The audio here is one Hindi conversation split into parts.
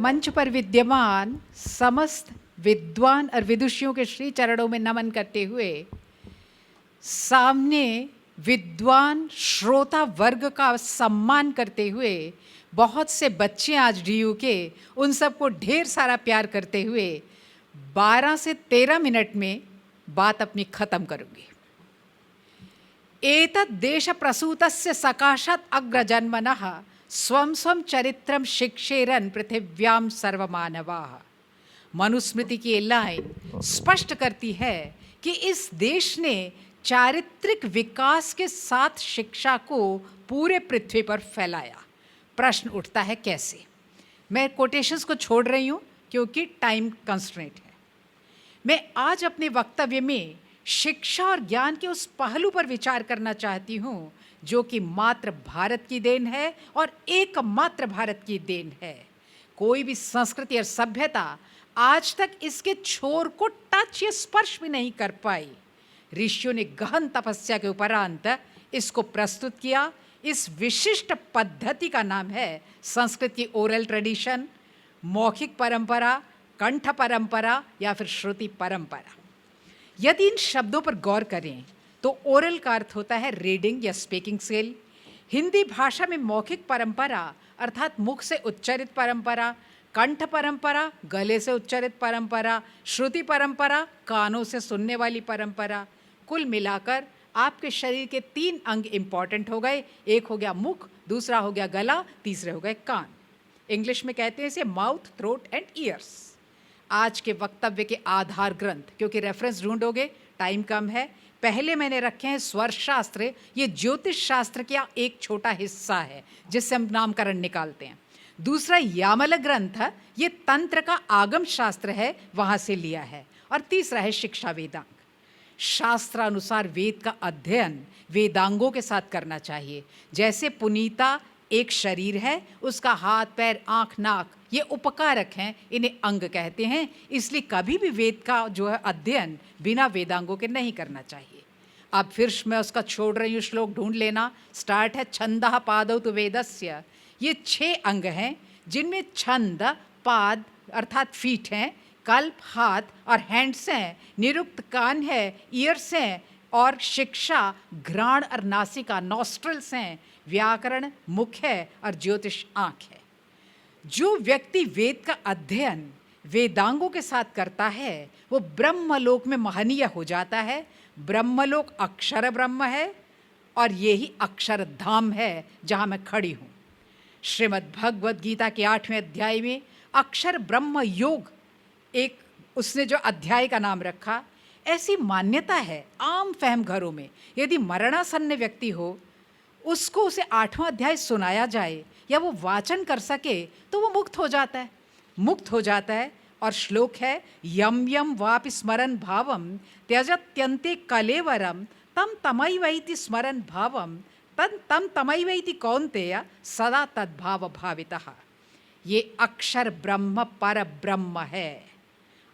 मंच पर विद्यमान समस्त विद्वान और विदुषियों के श्री चरणों में नमन करते हुए सामने विद्वान श्रोता वर्ग का सम्मान करते हुए बहुत से बच्चे आज डीयू के, उन सबको ढेर सारा प्यार करते हुए 12 से 13 मिनट में बात अपनी खत्म करूंगी। एतद् देश प्रसूतस्य सकाशात् अग्रजन्मनः स्वं स्वं चरित्रम शिक्षेरन् पृथिव्याम सर्वमानवाः। मनुस्मृति की ये लाइन स्पष्ट करती है कि इस देश ने चारित्रिक विकास के साथ शिक्षा को पूरे पृथ्वी पर फैलाया। प्रश्न उठता है कैसे? मैं कोटेशंस को छोड़ रही हूँ क्योंकि टाइम कंस्ट्रेंट है। मैं आज अपने वक्तव्य में शिक्षा और ज्ञान के उस पहलू पर विचार करना चाहती हूँ जो कि मात्र भारत की देन है और एकमात्र भारत की देन है। कोई भी संस्कृति और सभ्यता आज तक इसके छोर को टच या स्पर्श भी नहीं कर पाई। ऋषियों ने गहन तपस्या के उपरांत इसको प्रस्तुत किया। इस विशिष्ट पद्धति का नाम है संस्कृत की ओरल ट्रेडिशन, मौखिक परंपरा, कंठ परंपरा या फिर श्रुति परंपरा। यदि इन शब्दों पर गौर करें तो ओरल का अर्थ होता है रीडिंग या स्पीकिंग स्किल। हिंदी भाषा में मौखिक परंपरा अर्थात मुख से उच्चारित परंपरा, कंठ परंपरा गले से उच्चारित परंपरा, श्रुति परंपरा कानों से सुनने वाली परंपरा। कुल मिलाकर आपके शरीर के 3 अंग इंपॉर्टेंट हो गए। एक हो गया मुख, दूसरा हो गया गला, तीसरे हो गए कान। इंग्लिश में कहते हैं इसे माउथ, थ्रोट एंड ईयर्स। आज के वक्तव्य के आधार ग्रंथ, क्योंकि रेफरेंस ढूंढोगे टाइम कम है, पहले मैंने रखे हैं स्वर शास्त्र। ये ज्योतिष शास्त्र का एक छोटा हिस्सा है जिससे हम नामकरण निकालते हैं। दूसरा यामल ग्रंथ, ये तंत्र का आगम शास्त्र है, वहाँ से लिया है। और तीसरा है शिक्षा वेदांग। शास्त्रानुसार वेद का अध्ययन वेदांगों के साथ करना चाहिए। जैसे पुनीता एक शरीर है, उसका हाथ, पैर, आँख, नाक ये उपकारक हैं, इन्हें अंग कहते हैं। इसलिए कभी भी वेद का जो है अध्ययन बिना वेदांगों के नहीं करना चाहिए। अब फिर मैं उसका छोड़ रही हूँ, श्लोक ढूंढ लेना। स्टार्ट है छंदः पादौ तु वेदस्य। ये 6 अंग हैं जिनमें छंद पाद अर्थात फीट हैं, कल्प हाथ और हैंड्स हैं, निरुक्त कान है, ईयर्स हैं, और शिक्षा घ्राण और नासिका नॉस्ट्रल्स हैं, व्याकरण मुख है और ज्योतिष आँख है। जो व्यक्ति वेद का अध्ययन वेदांगों के साथ करता है वो ब्रह्मलोक में महनीय हो जाता है। ब्रह्मलोक अक्षर ब्रह्म है और यही अक्षरधाम है जहाँ मैं खड़ी हूँ। श्रीमद् भगवद गीता के 8वें अध्याय में अक्षर ब्रह्म योग एक उसने जो अध्याय का नाम रखा। ऐसी मान्यता है आम फहम घरों में, यदि मरणासन्न व्यक्ति हो उसको उसे 8वां अध्याय सुनाया जाए या वो वाचन कर सके तो वो मुक्त हो जाता है। और श्लोक है यम यम वापि स्मरन भावम त्यजत्यन्ते कलेवरम तम तमैवैति स्मरन भावम तम तमैवैति कौन्तेय सदा तद्भाव भावितः। ये अक्षर ब्रह्म पर ब्रह्म है।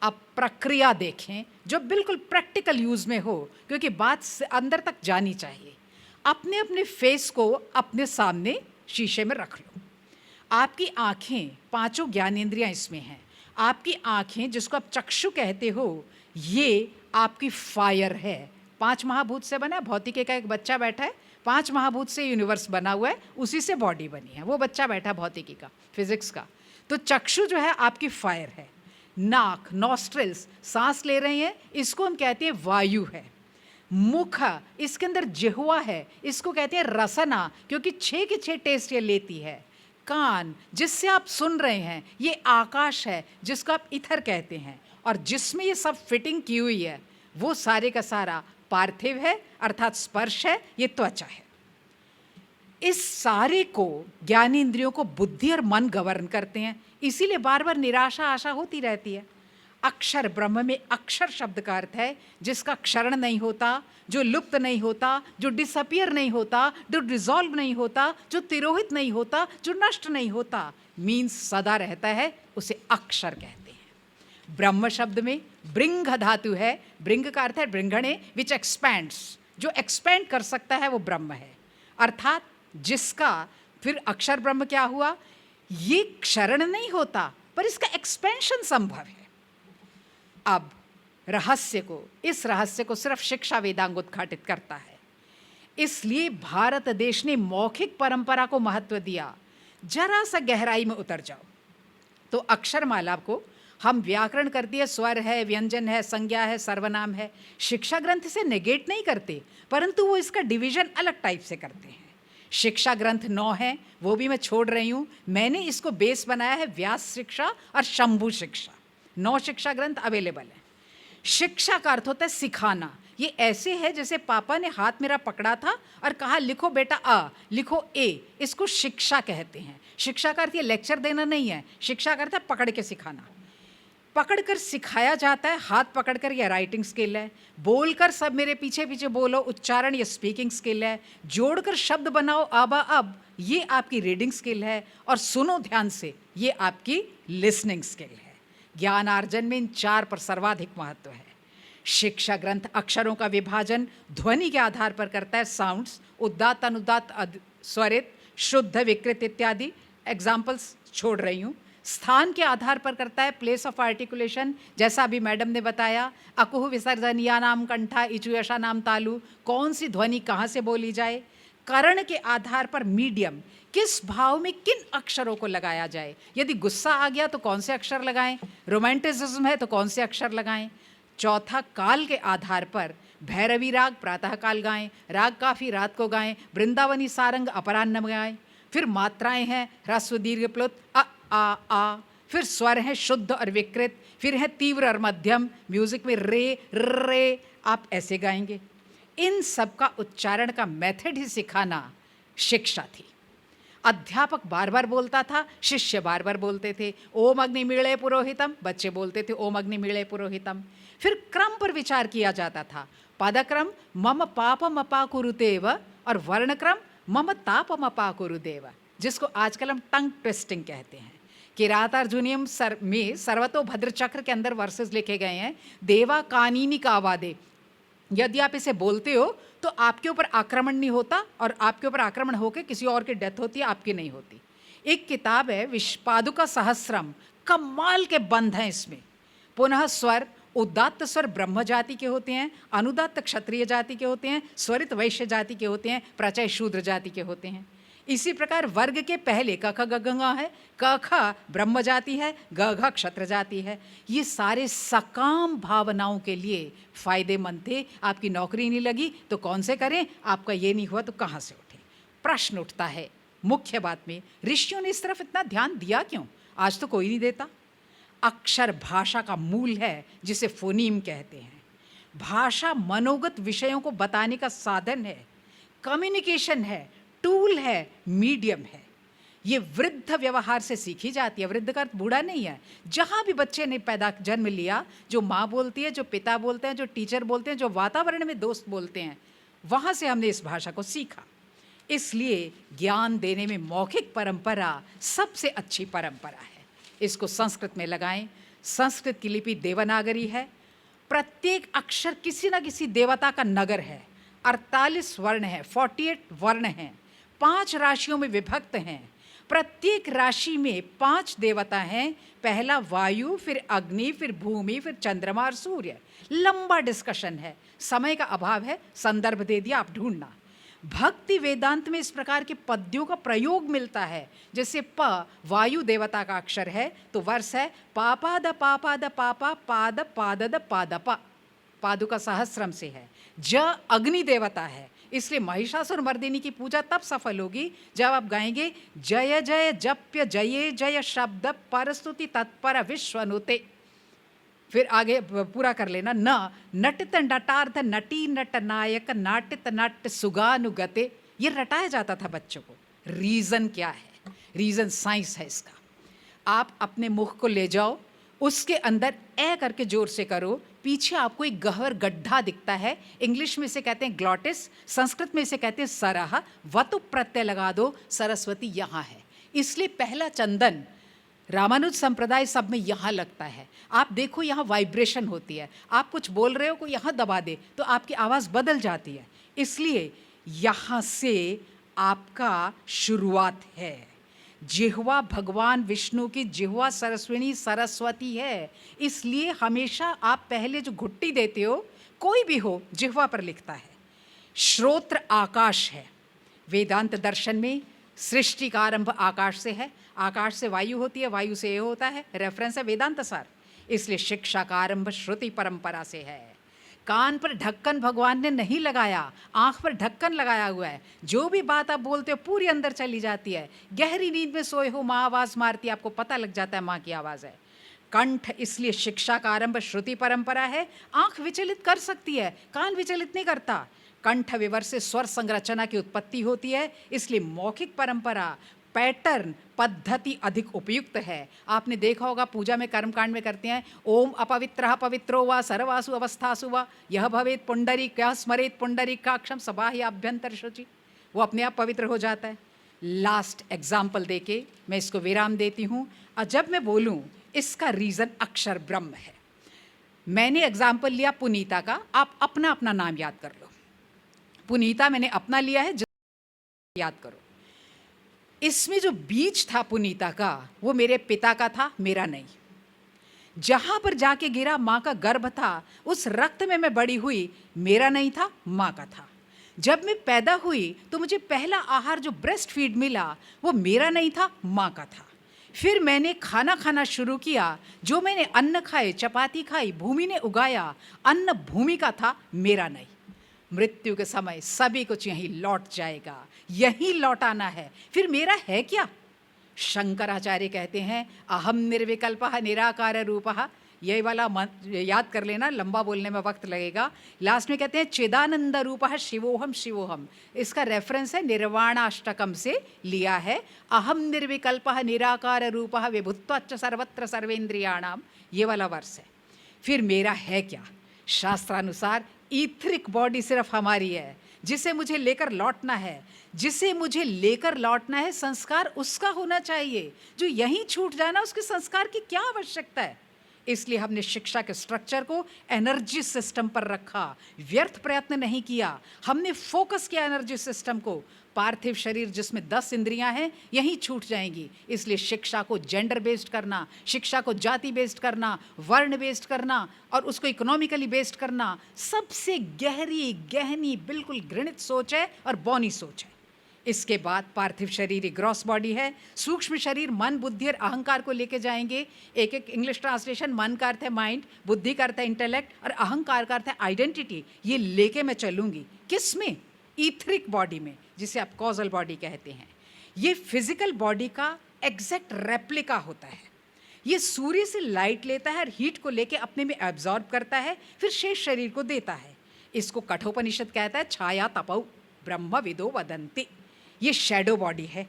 अब प्रक्रिया देखें जो बिल्कुल प्रैक्टिकल यूज में हो, क्योंकि बात अंदर तक जानी चाहिए। अपने अपने फेस को अपने सामने शीशे में रख लो। आपकी आँखें, 5 ज्ञानेंद्रियाँ इसमें हैं। आपकी आँखें जिसको आप चक्षु कहते हो, ये आपकी फायर है। 5 महाभूत से बना है। भौतिकी का एक बच्चा बैठा है, 5 महाभूत से यूनिवर्स बना हुआ है, उसी से बॉडी बनी है। वो बच्चा बैठा है भौतिकी का, फिजिक्स का। तो चक्षु जो है आपकी फायर है। नाक नॉस्ट्रिल्स सांस ले रहे हैं, इसको हम कहते हैं वायु है। मुख, इसके अंदर जिह्वा है, इसको कहते हैं रसना, क्योंकि 6 के 6 टेस्ट ये लेती है। कान जिससे आप सुन रहे हैं, ये आकाश है जिसको आप इथर कहते हैं। और जिसमें ये सब फिटिंग की हुई है वो सारे का सारा पार्थिव है अर्थात स्पर्श है, ये त्वचा है। इस सारे को ज्ञानेंद्रियों को बुद्धि और मन गवर्न करते हैं। इसीलिए बार बार निराशा आशा होती रहती है। अक्षर ब्रह्म में अक्षर शब्द का अर्थ है जिसका क्षरण नहीं होता, जो लुप्त नहीं होता, जो डिसअपियर नहीं होता, जो डिसॉल्व नहीं होता, जो तिरोहित नहीं होता, जो नष्ट नहीं होता, मीन्स सदा रहता है, उसे अक्षर कहते हैं। ब्रह्म शब्द में ब्रिंग धातु है। ब्रिंग का अर्थ है ब्रिंगणे, विच एक्सपैंड्स। जो एक्सपैंड कर सकता है वो ब्रह्म है, अर्थात जिसका फिर अक्षर ब्रह्म क्या हुआ, ये क्षरण नहीं होता, पर इसका एक्सपेंशन संभव है। अब इस रहस्य को सिर्फ शिक्षा वेदांग उद्घाटित करता है। इसलिए भारत देश ने मौखिक परंपरा को महत्व दिया। जरा सा गहराई में उतर जाओ तो अक्षरमाला को हम व्याकरण करती है, स्वर है, व्यंजन है, संज्ञा है, सर्वनाम है, शिक्षा ग्रंथ से नेगेट नहीं करते, परंतु वो इसका डिवीजन अलग टाइप से करते हैं। शिक्षा ग्रंथ 9 है, वो भी मैं छोड़ रही हूँ। मैंने इसको बेस बनाया है व्यास शिक्षा और शंभु शिक्षा। 9 शिक्षा ग्रंथ अवेलेबल हैं। शिक्षा का अर्थ होता है सिखाना। ये ऐसे है जैसे पापा ने हाथ मेरा पकड़ा था और कहा लिखो बेटा अ, लिखो ए, इसको शिक्षा कहते हैं। शिक्षा का अर्थ ये लेक्चर देना नहीं है, शिक्षा का अर्थ है पकड़ के सिखाना। पकड़कर सिखाया जाता है, हाथ पकड़कर यह राइटिंग स्किल है। बोलकर सब मेरे पीछे पीछे बोलो, उच्चारण ये स्पीकिंग स्किल है। जोड़कर शब्द बनाओ आबा अब, ये आपकी रीडिंग स्किल है। और सुनो ध्यान से, ये आपकी लिसनिंग स्किल है। ज्ञानार्जन में इन 4 पर सर्वाधिक महत्व है। शिक्षा ग्रंथ अक्षरों का विभाजन ध्वनि के आधार पर करता है, साउंड्स, उदात्त, अनुदात्त, स्वरित, शुद्ध, विकृत इत्यादि। एग्जाम्पल्स छोड़ रही हूँ। स्थान के आधार पर करता है, प्लेस ऑफ आर्टिकुलेशन, जैसा अभी मैडम ने बताया, अकुह विसर्जनिया नाम कंठा, इचुयशा नाम तालु, कौन सी ध्वनि कहाँ से बोली जाए। करण के आधार पर मीडियम, किस भाव में किन अक्षरों को लगाया जाए। यदि गुस्सा आ गया तो कौन से अक्षर लगाएं, रोमांटिसिज्म है तो कौन से अक्षर लगाएं। चौथा, काल के आधार पर भैरवी राग प्रातःकाल गाएं, राग काफी रात को गाएं, वृंदावनी सारंग अपराह्न में गाएं। फिर मात्राएं हैं ह्रस्व दीर्घ प्लुत अ आ आ। फिर स्वर हैं शुद्ध और विकृत। फिर है तीव्र और मध्यम। म्यूजिक में रे रे, आप ऐसे गाएंगे। इन सब का उच्चारण का मेथड ही सिखाना शिक्षा थी। अध्यापक बार बार बोलता था, शिष्य बार बार बोलते थे। ओम अग्नि मीळे पुरोहितम, बच्चे बोलते थे ओम अग्नि मीळे पुरोहितम। फिर क्रम पर विचार किया जाता था। पदक्रम मम पापम अपाकुरुतेव और वर्णक्रम मम तापम अपाकुरुदेव, जिसको आजकल हम टंग ट्विस्टिंग कहते हैं। किरातार्जुनीयम में सर्वतोभद्र चक्र के अंदर वर्सेस लिखे गए हैं। देवा कानीनी का आवादे, यदि आप इसे बोलते हो तो आपके ऊपर आक्रमण नहीं होता, और आपके ऊपर आक्रमण होकर किसी और की डेथ होती है, आपकी नहीं होती। एक किताब है विश्वपादुका सहस्रम, कमाल के बंध हैं इसमें। पुनः स्वर, उदात्त स्वर ब्रह्म जाति के होते हैं, अनुदात्त क्षत्रिय जाति के होते हैं, स्वरित वैश्य जाति के होते हैं, प्रचय शूद्र जाति के होते हैं। इसी प्रकार वर्ग के पहले क ख ग घ ङ है, क ख ब्रह्म जाति है, ग घ क्षत्र जाति है। ये सारे सकाम भावनाओं के लिए फायदेमंद थे। आपकी नौकरी नहीं लगी तो कौन से करें, आपका ये नहीं हुआ तो कहाँ से उठे। प्रश्न उठता है मुख्य बात में, ऋषियों ने इस तरफ इतना ध्यान दिया क्यों? आज तो कोई नहीं देता। अक्षर भाषा का मूल है, जिसे फोनीम कहते हैं। भाषा मनोगत विषयों को बताने का साधन है, कम्युनिकेशन है, टूल है, मीडियम है। ये वृद्ध व्यवहार से सीखी जाती है। वृद्ध का अर्थ बूढ़ा नहीं है। जहाँ भी बच्चे ने जन्म लिया, जो माँ बोलती है, जो पिता बोलते हैं, जो टीचर बोलते हैं, जो वातावरण में दोस्त बोलते हैं, वहाँ से हमने इस भाषा को सीखा। इसलिए ज्ञान देने में मौखिक परंपरा सबसे अच्छी परंपरा है। इसको संस्कृत में लगाएं। संस्कृत की लिपि देवनागरी है। प्रत्येक अक्षर किसी न किसी देवता का नगर है। 48 वर्ण है, 48 वर्ण हैं, 5 राशियों में विभक्त हैं। प्रत्येक राशि में 5 देवता हैं। पहला वायु, फिर अग्नि, फिर भूमि, फिर चंद्रमा और सूर्य। लंबा डिस्कशन है, समय का अभाव है, संदर्भ दे दिया, आप ढूंढना। भक्ति वेदांत में इस प्रकार के पद्यों का प्रयोग मिलता है। जैसे प वायु देवता का अक्षर है तो वर्ष है पापाद पापाद पापा पाद पादद पादपा, पादुका सहस्रम से है। ज अग्नि देवता है, इसलिए महिषासुर मर्दिनी की पूजा तब सफल होगी जब आप गाएंगे जय जय जप्य जये जय शब्द परस्तुति तत्पर विश्वनुते। फिर आगे पूरा कर लेना। न नटित नटार्थ नटी नट नायक नाटित नट सुगानुगते, ये रटाया जाता था बच्चों को। रीजन क्या है? रीजन साइंस है इसका। आप अपने मुख को ले जाओ, उसके अंदर ए करके जोर से करो, पीछे आपको एक गहर गड्ढा दिखता है। इंग्लिश में इसे कहते हैं ग्लॉटिस, संस्कृत में इसे कहते हैं सरह। वतु प्रत्यय लगा दो, सरस्वती यहाँ है। इसलिए पहला चंदन रामानुज संप्रदाय सब में यहाँ लगता है। आप देखो यहाँ वाइब्रेशन होती है। आप कुछ बोल रहे हो, कोई यहाँ दबा दे तो आपकी आवाज़ बदल जाती है। इसलिए यहाँ से आपका शुरुआत है। जिह्वा भगवान विष्णु की जिह्वा सरस्विनी सरस्वती है, इसलिए हमेशा आप पहले जो घुट्टी देते हो, कोई भी हो, जिह्वा पर लिखता है। श्रोत्र आकाश है। वेदांत दर्शन में सृष्टि का आरंभ आकाश से है, आकाश से वायु होती है, वायु से ये होता है, रेफरेंस है वेदांत सार। इसलिए शिक्षा का आरंभ श्रुति परंपरा से है। कान पर ढक्कन भगवान ने नहीं लगाया, आंख पर ढक्कन लगाया हुआ है। जो भी बात आप बोलते हो पूरी अंदर चली जाती है। गहरी नींद में सोए हो, माँ आवाज मारती है, आपको पता लग जाता है माँ की आवाज़ है। कंठ, इसलिए शिक्षा का आरंभ श्रुति परंपरा है। आंख विचलित कर सकती है, कान विचलित नहीं करता। कंठ विवर से स्वर संरचना की उत्पत्ति होती है, इसलिए मौखिक परंपरा, पैटर्न, पद्धति अधिक उपयुक्त है। आपने देखा होगा पूजा में कर्मकांड में करते हैं, ओम अपवित्रः पवित्रो वा सर्वासु अवस्थासु वा यह भवेत पुंडरीक यह स्मरेत पुंडरीकाक्षम सबाह्य अभ्यंतर शुचि, वो अपने आप पवित्र हो जाता है। लास्ट एग्जाम्पल देके मैं इसको विराम देती हूँ। और जब मैं बोलूँ इसका रीज़न अक्षर ब्रह्म है। मैंने एग्जाम्पल लिया पुनीता का, आप अपना अपना नाम याद कर लो। पुनीता मैंने अपना लिया है, याद करो। इसमें जो बीज था पुनीता का, वो मेरे पिता का था, मेरा नहीं। जहां पर जाके गिरा माँ का गर्भ था, उस रक्त में मैं बड़ी हुई, मेरा नहीं था, माँ का था। जब मैं पैदा हुई तो मुझे पहला आहार जो ब्रेस्ट फीड मिला, वो मेरा नहीं था, माँ का था। फिर मैंने खाना खाना शुरू किया, जो मैंने अन्न खाए, चपाती खाई, भूमि ने उगाया, अन्न भूमि का था, मेरा नहीं। मृत्यु के समय सभी कुछ यहीं लौट जाएगा, यहीं लौटाना है। फिर मेरा है क्या? शंकराचार्य कहते हैं अहम निर्विकल्पः निराकार रूपः। ये वाला याद कर लेना, लंबा बोलने में वक्त लगेगा। लास्ट में कहते हैं चिदानंद रूपः शिवोहम शिवोहम। इसका रेफरेंस है निर्वाणाष्टकम से लिया है। अहम निर्विकल्पः निराकार रूपः विभुत्वाच्च सर्वत्र सर्वेंद्रियाणाम, ये वाला वर्ष है। फिर मेरा है क्या? शास्त्रानुसार ईथरिक बॉडी सिर्फ हमारी है, जिसे मुझे लेकर लौटना है। जिसे मुझे लेकर लौटना है, संस्कार उसका होना चाहिए। जो यहीं छूट जाना, उसके संस्कार की क्या आवश्यकता है? इसलिए हमने शिक्षा के स्ट्रक्चर को एनर्जी सिस्टम पर रखा, व्यर्थ प्रयत्न नहीं किया। हमने फोकस किया एनर्जी सिस्टम को। पार्थिव शरीर जिसमें 10 इंद्रियां हैं, यहीं छूट जाएंगी। इसलिए शिक्षा को जेंडर बेस्ड करना, शिक्षा को जाति बेस्ड करना, वर्ण बेस्ड करना और उसको इकोनॉमिकली बेस्ड करना, सबसे गहरी गहनी बिल्कुल घृणित सोच है और बौनी सोच है। इसके बाद पार्थिव शरीर एक ग्रॉस बॉडी है। सूक्ष्म शरीर मन, बुद्धि और अहंकार को लेके जाएंगे। एक एक इंग्लिश ट्रांसलेशन, मन का अर्थ है माइंड, बुद्धि का अर्थ है इंटेलेक्ट और अहंकार का अर्थ है आइडेंटिटी। ये लेके मैं चलूंगी। किस में? ईथरिक बॉडी में, जिसे आप कॉजल बॉडी कहते हैं। ये फिजिकल बॉडी का एग्जैक्ट रेप्लिका होता है। ये सूर्य से लाइट लेता है और हीट को लेके अपने में एब्जॉर्ब करता है, फिर शेष शरीर को देता है। इसको कठोपनिषद कहता है छाया तपौ ब्रह्म विदो वदन्ति। ये शैडो बॉडी है।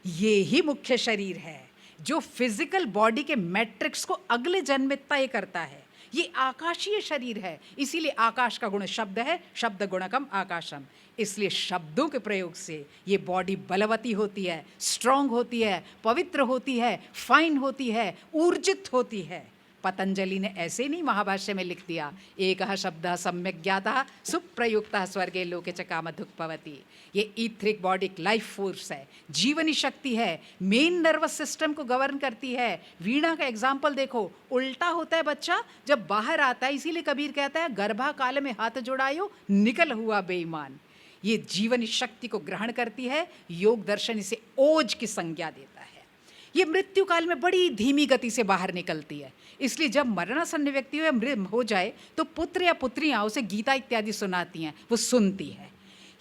ये ही मुख्य शरीर है जो फिजिकल बॉडी के मैट्रिक्स को अगले जन्म में तय करता है। ये आकाशीय शरीर है, इसीलिए आकाश का गुण शब्द है, शब्द गुणकम आकाशम। इसलिए शब्दों के प्रयोग से ये बॉडी बलवती होती है, स्ट्रांग होती है, पवित्र होती है, फाइन होती है, ऊर्जित होती है। पतंजलि ने ऐसे नहीं महाभाष्य में लिख दिया, एकः शब्दः सम्यक् ज्ञातः सुप्रयुक्तः स्वर्गे लोके च कामधुक् भवति। ये ईथरिक बॉडी एक लाइफ फोर्स है, जीवनी शक्ति है, मेन नर्वस सिस्टम को गवर्न करती है। वीणा का एग्जाम्पल देखो, उल्टा होता है बच्चा जब बाहर आता है, इसीलिए कबीर कहता है गर्भा काल में हाथ जोड़ायो निकल हुआ बेईमान। ये जीवनी शक्ति को ग्रहण करती है। योग दर्शन इसे ओज की संज्ञा देता है। ये मृत्यु काल में बड़ी धीमी गति से बाहर निकलती है। इसलिए जब मरणासन्न व्यक्ति हो या मृत हो जाए तो पुत्र या पुत्रियां उसे गीता इत्यादि सुनाती हैं, वो सुनती है।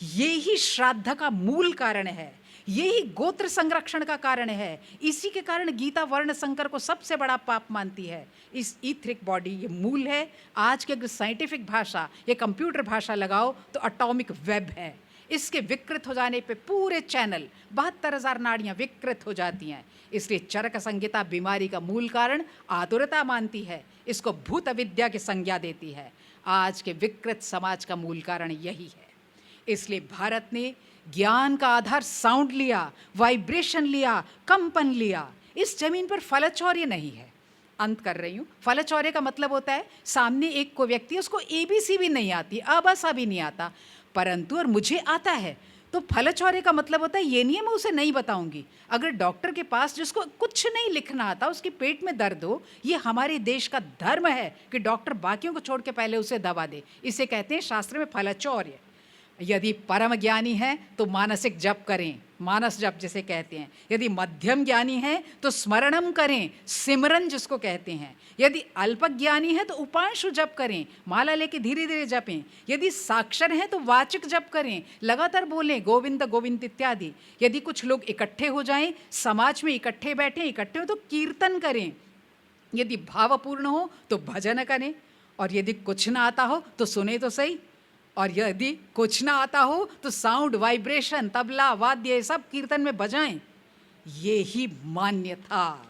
ये ही श्राद्ध का मूल कारण है, ये ही गोत्र संरक्षण का कारण है। इसी के कारण गीता वर्ण संकर को सबसे बड़ा पाप मानती है। इस ईथरिक बॉडी ये मूल है। आज के अगर साइंटिफिक भाषा या कंप्यूटर भाषा लगाओ तो एटॉमिक वेब है। इसके विकृत हो जाने पे पूरे चैनल 72,000 नाड़ियाँ विकृत हो जाती हैं। इसलिए चरक संहिता बीमारी का मूल कारण आतुरता मानती है, इसको भूत अविद्या की संज्ञा देती है। आज के विकृत समाज का मूल कारण यही है। इसलिए भारत ने ज्ञान का आधार साउंड लिया, वाइब्रेशन लिया, कंपन लिया। इस जमीन पर फलचौर्य नहीं है। अंत कर रही हूँ। फलचौर्य का मतलब होता है सामने एक को व्यक्ति, उसको ABC भी नहीं आती, अबसा भी नहीं आता, परंतु और मुझे आता है, तो फलचौरे का मतलब होता है ये नहीं है मैं उसे नहीं बताऊंगी। अगर डॉक्टर के पास जिसको कुछ नहीं लिखना आता उसके पेट में दर्द हो, ये हमारे देश का धर्म है कि डॉक्टर बाकियों को छोड़ के पहले उसे दवा दे। इसे कहते हैं शास्त्र में फलचौर्य। यदि परम ज्ञानी है तो मानसिक जप करें, मानस जप जिसे कहते हैं। यदि मध्यम ज्ञानी है तो स्मरणम करें, सिमरन जिसको कहते हैं। यदि अल्प ज्ञानी है तो उपांशु जप करें, माला लेके धीरे धीरे जपें। यदि साक्षर हैं तो वाचिक जप करें, लगातार बोलें गोविंद गोविंद इत्यादि। यदि कुछ लोग इकट्ठे हो जाएं, समाज में इकट्ठे बैठे इकट्ठे हो तो कीर्तन करें। यदि भावपूर्ण हो तो भजन करें, और यदि कुछ ना आता हो तो सुने तो सही। और यदि कुछ ना आता हो तो साउंड, वाइब्रेशन, तबला, वाद्य ये सब कीर्तन में बजाएं। ये ही मान्य था।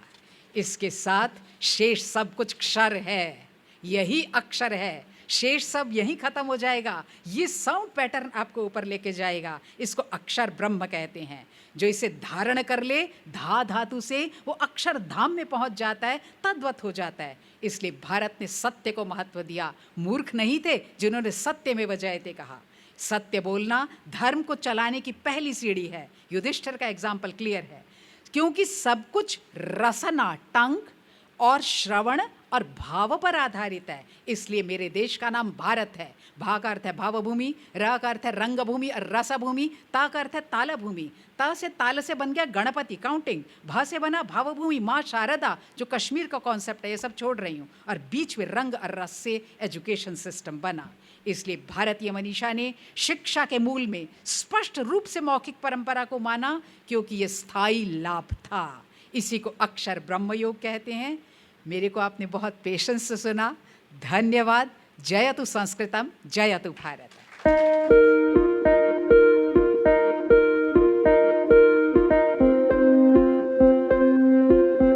इसके साथ शेष सब कुछ क्षर है, यही अक्षर है। शेष सब यहीं खत्म हो जाएगा। ये साउंड पैटर्न आपको ऊपर लेके जाएगा। इसको अक्षर ब्रह्म कहते हैं। जो इसे धारण कर ले धा धातु से, वो अक्षर धाम में पहुंच जाता है, तद्वत हो जाता है। इसलिए भारत ने सत्य को महत्व दिया। मूर्ख नहीं थे जिन्होंने सत्य में जयते कहा। सत्य बोलना धर्म को चलाने की पहली सीढ़ी है। युधिष्ठिर का एग्जाम्पल क्लियर है, क्योंकि सब कुछ रसना, टंग और श्रवण और भाव पर आधारित है। इसलिए मेरे देश का नाम भारत है। भा का अर्थ है भावभूमि, र का अर्थ है रंगभूमि और रसभूमि, ता का अर्थ है तालभूमि। ता से ताल से बन गया गणपति, काउंटिंग। भा से बना भावभूमि, माँ शारदा, जो कश्मीर का कॉन्सेप्ट है, ये सब छोड़ रही हूँ। और बीच में रंग और रस से एजुकेशन सिस्टम बना। इसलिए भारतीय मनीषा ने शिक्षा के मूल में स्पष्ट रूप से मौखिक परंपरा को माना, क्योंकि ये स्थायी लाभ था। इसी को अक्षर ब्रह्मयोग कहते हैं। मेरे को आपने बहुत पेशेंस से सुना, धन्यवाद। जयतु संस्कृतम, जयतु भारत।